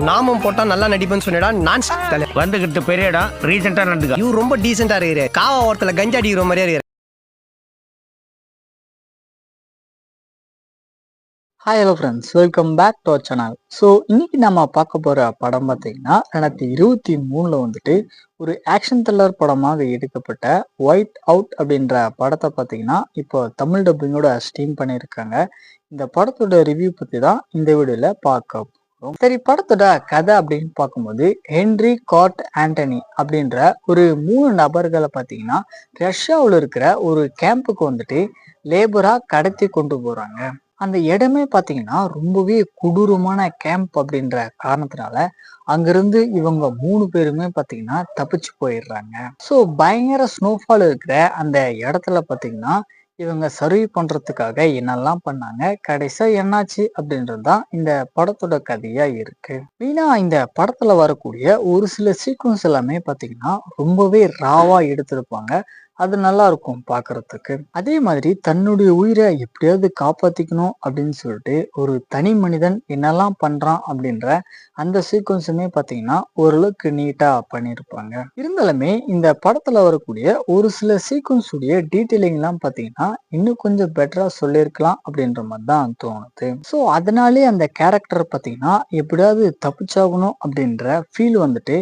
நாமும் போட்டா நல்லா நடிப்பேன்னு சொன்னடா. நான் தலை வந்துகிட்டு பெரிய இடம் ரீசெண்டா நடந்துக்க. இவரு ரொம்ப டீசெண்டா இருக்கிற காவா ஓரத்துல கஞ்சா அடிக்கிற மாதிரியா இருக்கிற. Hi hello friends, welcome back to our channel. So இன்னைக்கு நம்ம பார்க்க போகிற படம் பார்த்தீங்கன்னா 2023 வந்துட்டு ஒரு ஆக்ஷன் த்ரில்லர் படமாக எடுக்கப்பட்ட ஒயிட் அவுட் அப்படின்ற படத்தை பார்த்தீங்கன்னா இப்போ தமிழ் டப்பிங்கோட ஸ்ட்ரீம் பண்ணியிருக்காங்க. இந்த படத்தோட ரிவ்யூ பற்றி தான் இந்த வீடியோவில் பார்க்க போகிறோம். சரி, படத்தோட கதை அப்படின்னு பார்க்கும்போது ஹென்ரி காட் ஆண்டனி அப்படின்ற ஒரு 3 நபர்களை பார்த்தீங்கன்னா ரஷ்யாவில் இருக்கிற ஒரு கேம்புக்கு வந்துட்டு லேபராக கடத்தி கொண்டு போகிறாங்க. அந்த இடமே பார்த்தீங்கன்னா ரொம்பவே கொடூரமான கேம்ப் அப்படின்ற காரணத்தினால அங்கிருந்து இவங்க 3 பேருமே பார்த்தீங்கன்னா தப்பிச்சு போயிடுறாங்க. ஸோ பயங்கர ஸ்னோஃபால் இருக்கிற அந்த இடத்துல பார்த்தீங்கன்னா இவங்க சர்வை பண்றதுக்காக என்னெல்லாம் பண்ணாங்க, கடைசியா என்னாச்சு அப்படின்றது தான் இந்த படத்தோட கதையா இருக்கு. மெயினா இந்த படத்துல வரக்கூடிய ஒரு சில சீக்வன்ஸ் எல்லாமே பார்த்தீங்கன்னா ரொம்பவே ராவா எடுத்திருப்பாங்க. அது நல்லா இருக்கும் பார்க்கறதுக்கு. அதே மாதிரி தன்னுடைய உயிரை எப்படியாவது காப்பாத்திக்கணும் அப்படின்னு சொல்லிட்டு ஒரு தனி மனிதன் என்னெல்லாம் பண்றான் அப்படின்ற அந்த சீக்வன்ஸுமே பார்த்தீங்கன்னா ஓரளவுக்கு நீட்டா பண்ணியிருப்பாங்க. இருந்தாலுமே இந்த படத்துல வரக்கூடிய ஒரு சில சீக்வன்ஸ் உடைய டீட்டெயிலிங் எல்லாம் பார்த்தீங்கன்னா இன்னும் கொஞ்சம் பெட்டரா சொல்லியிருக்கலாம் அப்படின்ற மாதிரி தான் தோணுது. ஸோ அதனாலே அந்த கேரக்டர் பார்த்தீங்கன்னா எப்படியாவது தப்பிச்சாகணும் அப்படின்ற ஃபீல் வந்துட்டு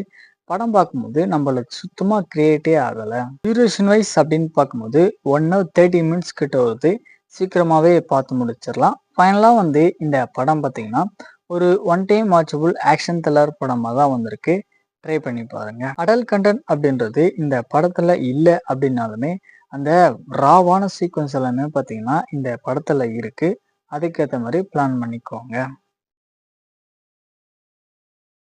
படம் பார்க்கும்போது நம்மளுக்கு சுத்தமா கிரியேட்டே ஆகலை. டியூரேஷன் வைஸ் அப்படின்னு பார்க்கும்போது 1 hour 30 minutes கிட்ட வருது. சீக்கிரமாவே பார்த்து முடிச்சிடலாம். ஃபைனலாக வந்து இந்த படம் பார்த்தீங்கன்னா ஒரு one time watchable action thriller படமாக தான் வந்திருக்கு. ட்ரை பண்ணி பாருங்க. அடல்ட் கண்டென்ட் அப்படின்றது இந்த படத்துல இல்லை அப்படின்னாலுமே அந்த ராவான சீக்வன்ஸ் எல்லாமே பார்த்தீங்கன்னா இந்த படத்துல இருக்கு. அதுக்கேற்ற மாதிரி பிளான் பண்ணிக்கோங்க.